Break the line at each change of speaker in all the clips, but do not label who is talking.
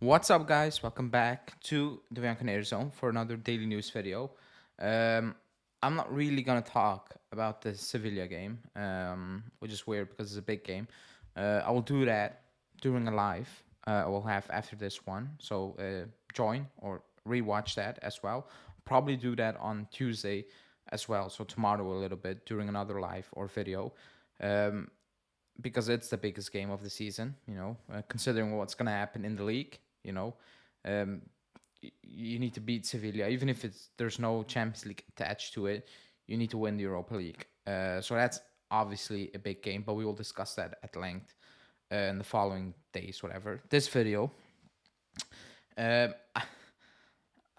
What's up, guys? Welcome back to the Air Zone for another daily news video. Um, I'm not really gonna talk about the Sevilla game, which is weird because it's a big game. I will do that during a live. I will have after this one, so join or rewatch that as well. Probably do that on Tuesday as well. So tomorrow a little bit during another live or video. Um, because it's the biggest game of the season, considering what's going to happen in the league, um, you need to beat Sevilla, even if there's no Champions League attached to it. You need to win the Europa League. So that's obviously a big game, but we will discuss that at length in the following days, whatever. This video, I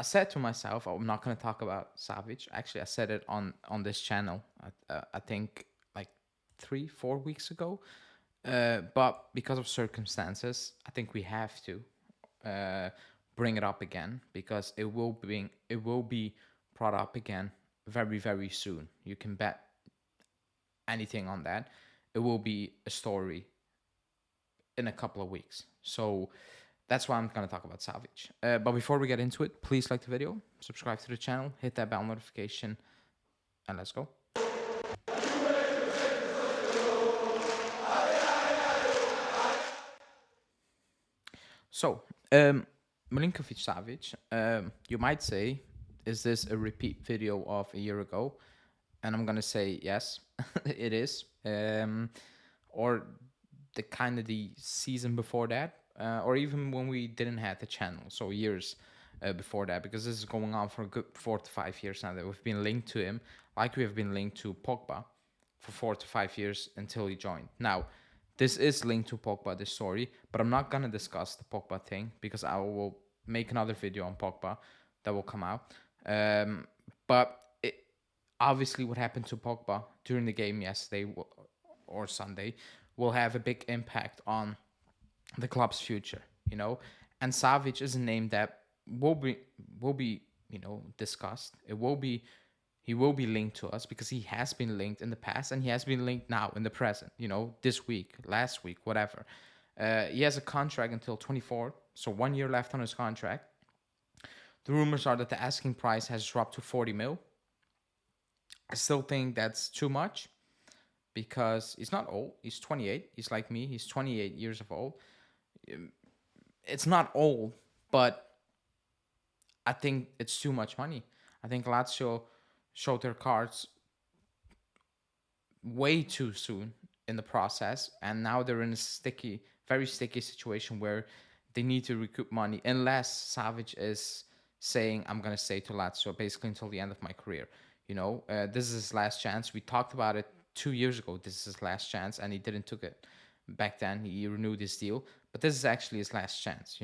said to myself, I'm not going to talk about Savic. Actually, I said it on this channel. I think like 3-4 weeks ago. But because of circumstances, I think we have to bring it up again because it will be brought up again very very soon. You can bet anything on that. It will be a story in a couple of weeks. So that's why I'm gonna talk about Savage. But before we get into it, please like the video, subscribe to the channel, hit that bell notification, and let's go. So, Milinkovic Savic, you might say, is this a repeat video of a year ago? And I'm gonna say yes, it is. Or the season before that, or even when we didn't have the channel, so years before that, because this is going on for a good 4 to 5 years now that we've been linked to him, like we have been linked to Pogba for 4 to 5 years until he joined. Now, this is linked to Pogba, this story, but I'm not gonna discuss the Pogba thing because I will make another video on Pogba that will come out. But obviously, what happened to Pogba during the game yesterday or Sunday will have a big impact on the club's future, And Savic is a name that will be discussed. He will be linked to us because he has been linked in the past and he has been linked now in the present. This week, last week, whatever. He has a contract until 24, so 1 year left on his contract. The rumors are that the asking price has dropped to 40 mil. I still think that's too much because he's not old. He's 28. He's like me. He's 28 years of old. It's not old, but I think it's too much money. I think Lazio showed their cards way too soon in the process, and now they're in a very sticky situation where they need to recoup money unless Savic is saying, I'm going to stay to Lazio basically until the end of my career. This is his last chance. We talked about it 2 years ago. This is his last chance, and he didn't took it back then. He renewed his deal, but this is actually his last chance.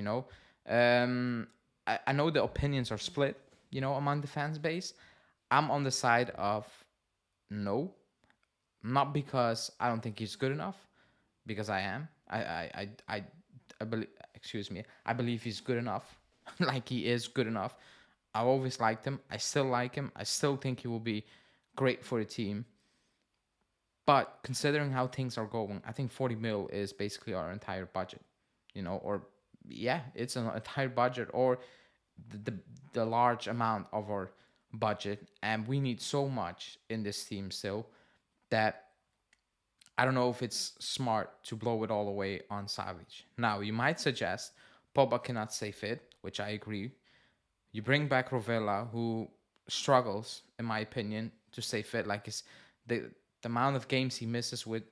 I know the opinions are split. Among the fans base. I'm on the side of no, not because I don't think he's good enough, because I am. I believe. Excuse me. I believe he's good enough. Like he is good enough. I've always liked him. I still like him. I still think he will be great for the team. But considering how things are going, I think 40 mil is basically our entire budget. Or yeah, it's an entire budget or the large amount of our budget, and we need so much in this team still that I don't know if it's smart to blow it all away on Savage. Now, you might suggest Pogba cannot stay fit, which I agree. You bring back Rovella, who struggles, in my opinion, to stay fit. Like the amount of games he misses with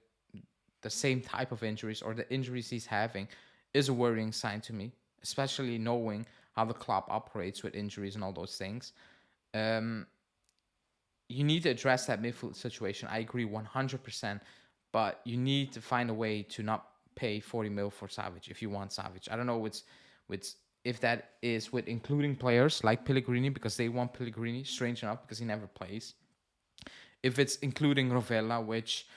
the same type of injuries or the injuries he's having is a worrying sign to me, especially knowing how the club operates with injuries and all those things. You need to address that midfield situation. I agree 100%, but you need to find a way to not pay 40 mil for Savic if you want Savic. I don't know if that is with including players like Pellegrini because they want Pellegrini, strange enough, because he never plays. If it's including Rovella, which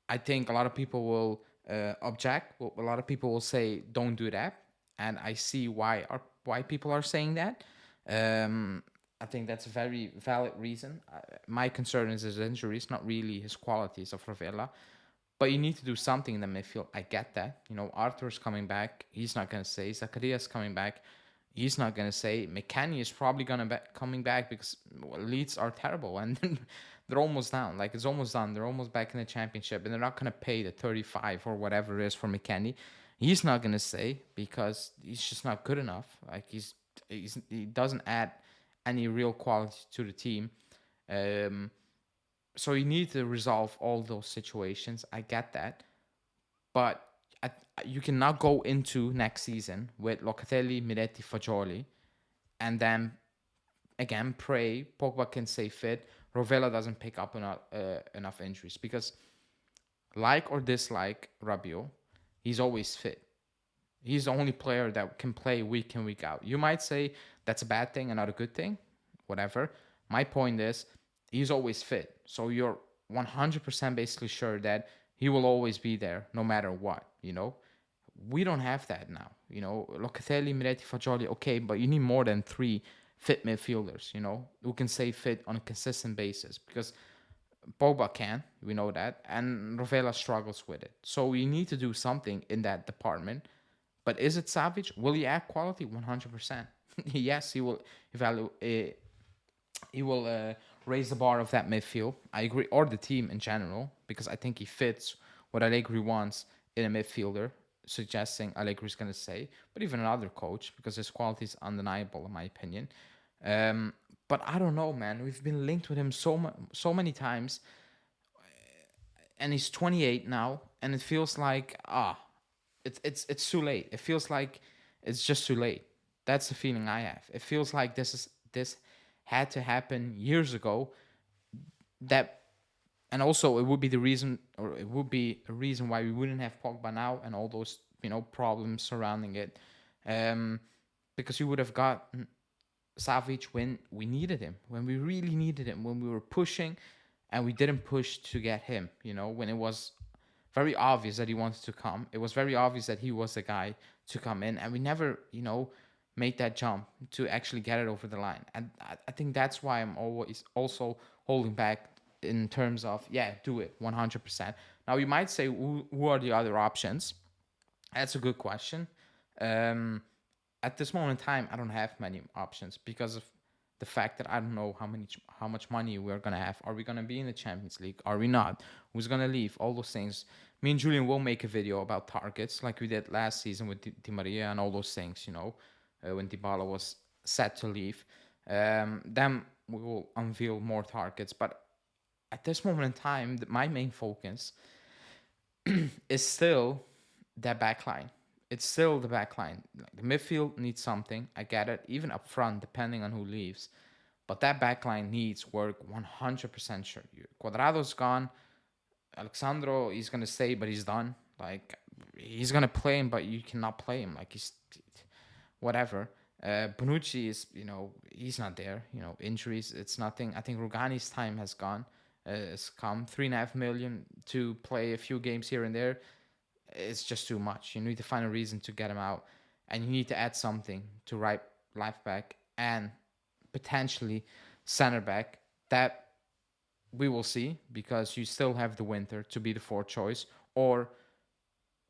I think a lot of people will object. Well, a lot of people will say, "Don't do that," and I see why people are saying that. I think that's a very valid reason. My concern is his injuries, not really his qualities of Rovella. But you need to do something in the midfield. I get that. Arthur's coming back. He's not going to say. Zacharias coming back. He's not going to say. McKennie is probably going to be coming back because Leeds are terrible and they're almost down. Like, it's almost done. They're almost back in the championship and they're not going to pay the 35 or whatever it is for McKennie. He's not going to stay because he's just not good enough. Like, he doesn't add any real quality to the team. So you need to resolve all those situations. I get that. But you cannot go into next season with Locatelli, Miretti, Fagioli, and then again pray Pogba can stay fit, Rovella doesn't pick up enough injuries. Because like or dislike Rabiot, he's always fit. He's the only player that can play week in, week out. You might say that's a bad thing and not a good thing, whatever. My point is, he's always fit. So you're 100% basically sure that he will always be there no matter what, We don't have that now. Locatelli, Miretti, Fagioli, okay, but you need more than 3 fit midfielders, who can stay fit on a consistent basis. Because Pogba can, we know that, and Rovella struggles with it. So you need to do something in that department. But is it Savic? Will he add quality? 100%. Yes, he will evaluate. He will raise the bar of that midfield. I agree, or the team in general, because I think he fits what Allegri wants in a midfielder, suggesting Allegri's going to say, but even another coach, because his quality is undeniable, in my opinion. But I don't know, man. We've been linked with him so many times, and he's 28 now, and it feels like it's too late. It feels like it's just too late. That's the feeling I have. It feels like this had to happen years ago. And also it would be the reason, or it would be a reason why we wouldn't have Pogba now and all those problems surrounding it, because we would have got Savic when we needed him, when we really needed him, when we were pushing, and we didn't push to get him. When it was very obvious that he wanted to come. It was very obvious that he was the guy to come in, and we never, made that jump to actually get it over the line. And I think that's why I'm always also holding back in terms of, do it 100%. Now, you might say, who are the other options? That's a good question. At this moment in time, I don't have many options because of the fact that I don't know how much money we're gonna have. Are we gonna be in the Champions League? Are we not? Who's gonna leave? All those things. Me and Julian will make a video about targets, like we did last season with Di Maria and all those things. When Dybala was set to leave, then we will unveil more targets. But at this moment in time, my main focus is still that backline. It's still the backline. Like, the midfield needs something. I get it. Even up front, depending on who leaves. But that backline needs work 100% sure. Cuadrado's gone. Alexandro, he's going to stay, but he's done. Like, he's going to play him, but you cannot play him. Like, he's whatever. Bonucci is, he's not there. Injuries, it's nothing. I think Rugani's time has gone. Has come. 3.5 million to play a few games here and there. It's just too much. You need to find a reason to get him out, and you need to add something to right left back and potentially center back. That we will see, because you still have the Winter to be the 4th choice,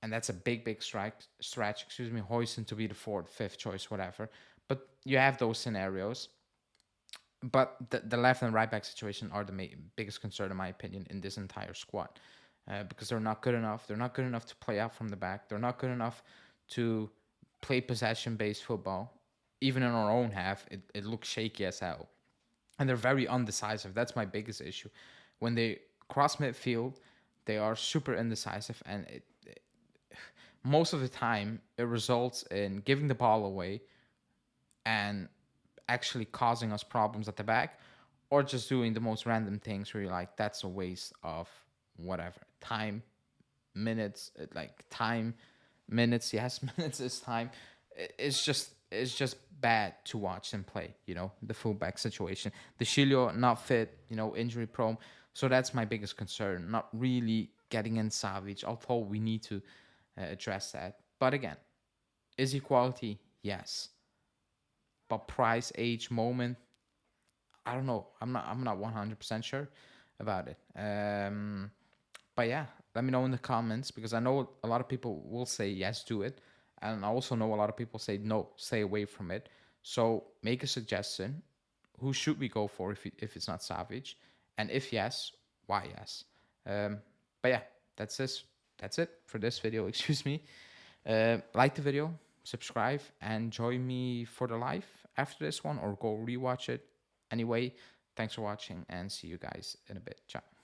and that's a big stretch. Hoyson to be the 4th, 5th choice, whatever. But you have those scenarios. But the left and right back situation are the biggest concern, in my opinion, in this entire squad. Because they're not good enough. They're not good enough to play out from the back. They're not good enough to play possession-based football. Even in our own half, it looks shaky as hell. And they're very undecisive. That's my biggest issue. When they cross midfield, they are super indecisive. And most of the time, it results in giving the ball away and actually causing us problems at the back, or just doing the most random things where you're like, that's a waste of whatever time, minutes, yes, minutes is time. It's just bad to watch them play. The fullback situation. The Chilio not fit, injury prone. So that's my biggest concern. Not really getting in Savic, although we need to address that. But again, is he quality? Yes. But price, age, moment, I don't know. I'm not 100% sure about it. But yeah, let me know in the comments because I know a lot of people will say yes, do it, and I also know a lot of people say no, stay away from it. So make a suggestion. Who should we go for if it's not Savage, and if yes, why yes? But yeah, that's this. That's it for this video. Excuse me. Like the video, subscribe, and join me for the live after this one, or go rewatch it. Anyway, thanks for watching, and see you guys in a bit. Ciao.